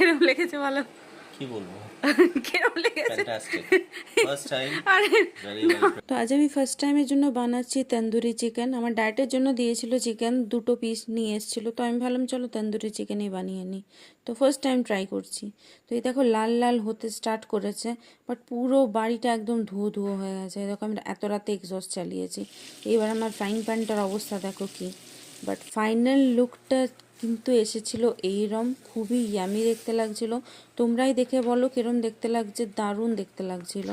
কিরম লেগেছে বলো? কি বলবো, কিরম লেগেছে? ফ্যান্টাস্টিক, ফার্স্ট টাইম, আরে ভেরি ওয়েল না, প্রিপেয়ার্ড। তো আজ আমি ফার্স্ট টাইমের জন্য বানাচ্ছি তন্দুরি চিকেন। আমার ডায়েটের জন্য দিয়েছিল চিকেন, 2টো পিস নিয়ে এসেছিলো, তো আমি ভাবলাম চলো তন্দুরি চিকেনই বানিয়ে নিই। তো ফার্স্ট টাইম ট্রাই করছি। তো এই দেখো লাল লাল হতে স্টার্ট করেছে, বাট পুরো বাড়িটা একদম ধুয়ো ধুয়ো হয়ে গেছে। দেখো আমি এত রাতে এক্সস্ট চালিয়েছি। এবার আমার ফ্রাইং প্যানটার অবস্থা দেখো কি। বাট ফাইনাল লুকটা কিন্তু এসেছিল এইরকম, খুবই ইয়ামি দেখতে লাগছিল। তোমরাই দেখে বলো কিরম দেখতে লাগছে, দারুণ দেখতে লাগছিল।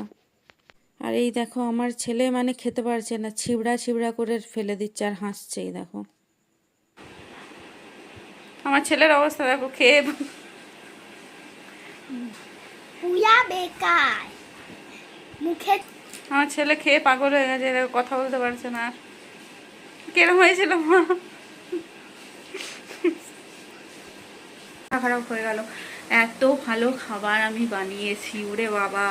আর এই দেখো আমার ছেলে মানে খেতে পারছে না, ছিবড়া ছিবড়া করে ফেলে দিচ্ছে আর হাসছে। এই দেখো আমার ছেলের অবস্থা দেখো, খেয়ে পুরা বেকার মুখে। আমার ছেলে খেয়ে পাগল হয়ে গেছে, দেখো কথা বলতে পারছে না। কিরম হয়েছিল মা? খারাপ হয়ে গেল। এত ভালো খাবার আমি বানিয়েছি, ওরে বাবা।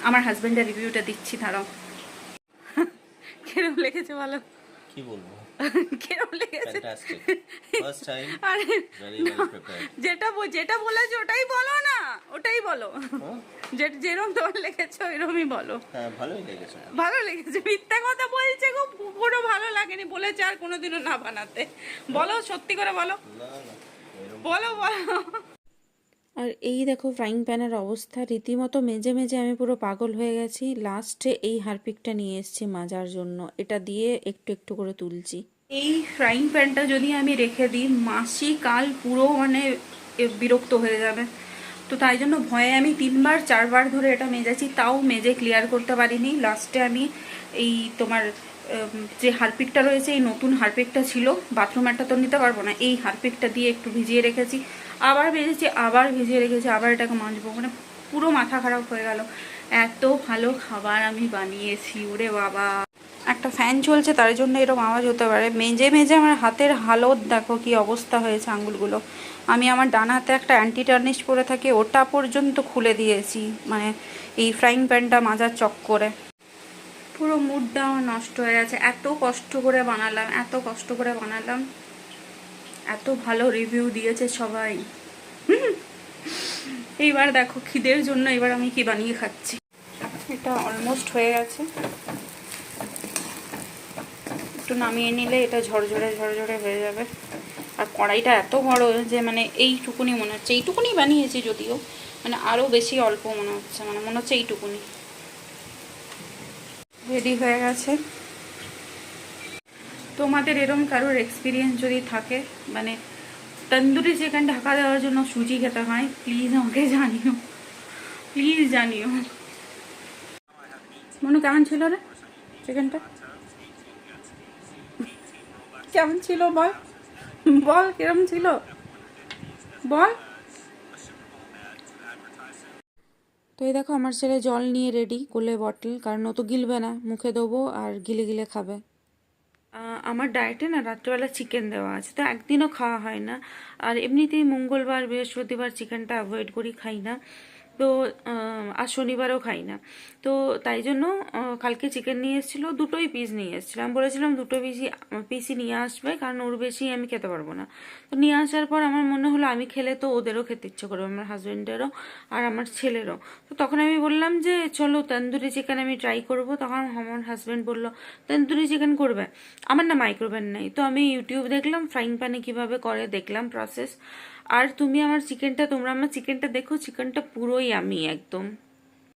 আমার হাজবেন্ডের রিভিউটা দিচ্ছি, দাঁড়াও। কিরম লেগেছে বলো? কি বলবো, কিরম লেগেছে? ফ্যান্টাস্টিক, ফার্স্ট টাইম, আরে ভেরি না, ওয়েল প্রিপেয়ার্ড। যেটা বলেছো ওটাই বলো না, ওটাই বলো। যেরকম তোমার লেগেছে ওইরকমই বলো। হ্যাঁ, ভালোই লেগেছে। ভালো লেগেছে? মিথ্যা কথা বলছে গো, পুরো ভালো লাগেনি বলেছে আর কোনোদিনও না বানাতে। বলো, সত্যি করে বলো, না না, এরকম বলো বলো। আর এই দেখো ফ্রাইং প্যানের অবস্থা, রীতিমতো মেজে মেজে আমি পুরো পাগল হয়ে গেছি। লাস্টে এই হারপিকটা নিয়ে এসেছি মাজার জন্য, এটা দিয়ে একটু একটু করে তুলছি। এই ফ্রাইং প্যানটা যদি আমি রেখে দিই মাসি কাল পুরো মানে বিরক্ত হয়ে যাবে। তো তাই জন্য ভয়ে আমি 3বার 4বার ধরে এটা মেজেছি, তাও মেজে ক্লিয়ার করতে পারিনি। লাস্টে আমি এই তোমার যে হারপিকটা রয়েছে, এই নতুন হারপিকটা ছিল, বাথরুমেরটা তো নিতে পারবো না, এই হারপিকটা দিয়ে একটু ভিজিয়ে রেখেছি, আবার ভেজেছি, আবার ভিজিয়ে রেখেছি, আবার এটাকে মাজবো। মানে পুরো মাথা খারাপ হয়ে গেল। এত ভালো খাবার আমি বানিয়েছি, ওরে বাবা। একটা ফ্যান চলছে তার জন্য এরকম আওয়াজ হতে পারে। মেজে মেজে আমার হাতের হালত দেখো কি অবস্থা হয়েছে আঙুলগুলো। আমি আমার ডান হাতে একটা অ্যান্টি টার্নিশ পরে থাকি, ওটা পর্যন্ত খুলে দিয়েছি মানে এই ফ্রাইং প্যানটা মাজার চক্করে। পুরো মুডটা আমার নষ্ট হয়ে গেছে। এত কষ্ট করে বানালাম, এত কষ্ট করে বানালাম, এত ভালো রিভিউ দিয়েছে সবাই। এইবার দেখো খিদের জন্য এবার আমি কি বানিয়ে খাচ্ছি। এটা অলমোস্ট হয়ে গেছে, একটু নামিয়ে নিলে এটা ঝরঝরে ঝরঝরে হয়ে যাবে। আর কড়াইটা এত বড় যে মানে এইটুকুনি মনে হচ্ছে, এইটুকুনি বানিয়েছি যদিও, মানে আরও বেশি অল্প মনে হচ্ছে, মানে মনে হচ্ছে এইটুকুনি। রেডি হয়ে গেছে। তোমাদের এরম কারোর এক্সপিরিয়েন্স যদি থাকে, মানে তন্দুরি চিকেন ঢাকা দেওয়ার জন্য সুজি খেতে হয়, প্লিজ আমাকে জানিও, প্লিজ জানিও। মনে কেমন ছিল রে চিকেনটা? কেমন ছিল বল, বল কিরম ছিল বল। তো এই দেখো আমার ছেলে জল নিয়ে রেডি করলে বটল, কারণ ও তো গিলবে না, মুখে দেবো আর গিলে গিলে খাবে। আমার ডায়েটে না রাত্রেবেলা চিকেন দেওয়া আছে, তো একদিনও খাওয়া হয় না। আর এমনিতেই মঙ্গলবার বৃহস্পতিবার চিকেনটা অ্যাভয়েড করি, খাই না। তো আর শনিবারও খাই না। তো তাই জন্য কালকে চিকেন নিয়ে এসেছিলো, 2টোই পিস নিয়ে এসেছিলাম। বলেছিলাম 2টো পিসই নিয়ে আসবে, কারণ ওর বেশি আমি খেতে পারবো না। তো নিয়ে আসার পর আমার মনে হলো আমি খেলে তো ওদেরও খেতে ইচ্ছে করবে, আমার হাজব্যান্ডেরও আর আমার ছেলেরও। তো তখন আমি বললাম যে চলো তন্দুরি চিকেন আমি ট্রাই করব। তখন আমার হাজব্যান্ড বললো তন্দুরি চিকেন করবে? আমার না মাইক্রোওভেন নেই, তো আমি ইউটিউব দেখলাম ফ্রাইং প্যানে কীভাবে করে, দেখলাম প্রসেস। আর তোমরা আমার চিকেনটা দেখো, চিকেনটা পুরোই ইয়ামি একদম।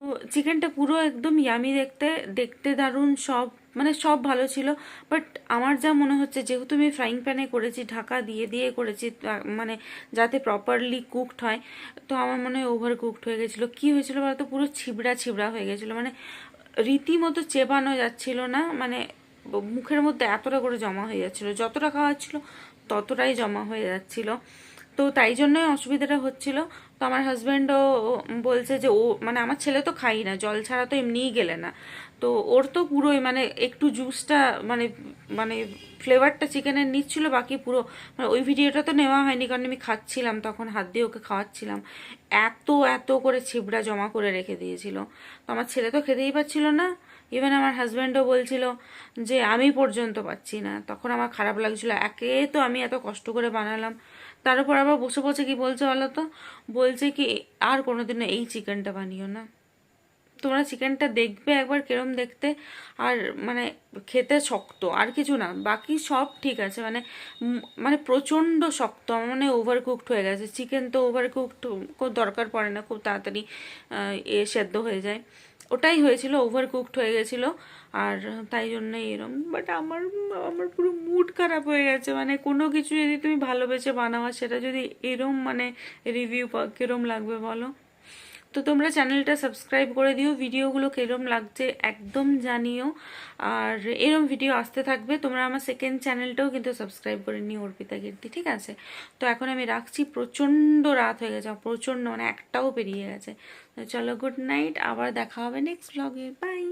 তো চিকেনটা পুরো একদম ইয়ামি দেখতে, দেখতে দারুণ, সব মানে সব ভালো ছিল। বাট আমার যা মনে হচ্ছে, যেহেতু আমি ফ্রাইং প্যানে করেছি, ঢাকা দিয়ে দিয়ে করেছি, মানে যাতে প্রপারলি কুকড হয়, তো আমার মনে হয় ওভার কুকড হয়ে গেছিলো। কী হয়েছিল বলতো, পুরো ছিবড়া ছিবড়া হয়ে গেছিলো, মানে রীতিমতো চেবানো যাচ্ছিল না, মানে মুখের মধ্যে এতটা করে জমা হয়ে যাচ্ছিলো, যতটা খাওয়া হচ্ছিল ততটাই জমা হয়ে যাচ্ছিল। তো তাই জন্যই অসুবিধাটা হচ্ছিল। তো আমার হাজব্যান্ডও বলছে যে ও মানে আমার ছেলে তো খাই না, জল ছাড়া তো এমনিই গেলে না। তো ওর তো পুরোই মানে একটু জুসটা মানে মানে ফ্লেভারটা চিকেনের নিচ্ছিল, বাকি পুরো মানে ওই ভিডিওটা তো নেওয়া হয়নি, কারণ আমি খাচ্ছিলাম তখন, হাত দিয়ে ওকে খাওয়াচ্ছিলাম। এত এত করে ছিবড়া জমা করে রেখে দিয়েছিল। তো আমার ছেলে তো খেতেই পাচ্ছিল না, ইভেন আমার হাজব্যান্ডও বলছিল যে আমি পর্যন্ত পাচ্ছি না। তখন আমার খারাপ লাগছিল, একে তো আমি এত কষ্ট করে বানালাম, তার উপর আবার বসে বসে কি বলছে বলো তো, বলছে কি আর কোনোদিনও এই চিকেনটা বানিও না। তোমরা চিকেনটা দেখবে একবার কিরম দেখতে, আর মানে খেতে শক্ত, আর কিছু না, বাকি সব ঠিক আছে, মানে মানে প্রচণ্ড শক্ত, আমার মানে ওভার কুকড হয়ে গেছে। চিকেন তো ওভার কুকড খুব দরকার পড়ে না, খুব তাড়াতাড়ি সেদ্ধ হয়ে যায়, ওটাই হয়েছিল, ওভার কুকড হয়ে গেছিলো, আর তাই জন্যই এরম। বাট আমার আমার পুরো মুড খারাপ হয়ে গেছে, মানে কোনো কিছু যদি তুমি ভালোবেসে বানাও আর সেটা যদি এরম মানে রিভিউ কিরম লাগবে বলো। তো তোমরা চ্যানেলটা সাবস্ক্রাইব করে দিও, ভিডিওগুলো কিরম লাগছে একদম জানিও, আর এরম ভিডিও আসতে থাকবে। তোমরা আমার সেকেন্ড চ্যানেলটাও কিন্তু সাবস্ক্রাইব করে নিও, অর্পিতা কীর্তি, ঠিক আছে? তো এখন আমি রাখছি, প্রচণ্ড রাত হয়ে গেছে, প্রচণ্ড, মানে একটাও পেরিয়ে গেছে। তো চলো, গুড নাইট, আবার দেখা হবে নেক্সট ব্লগে, বাই।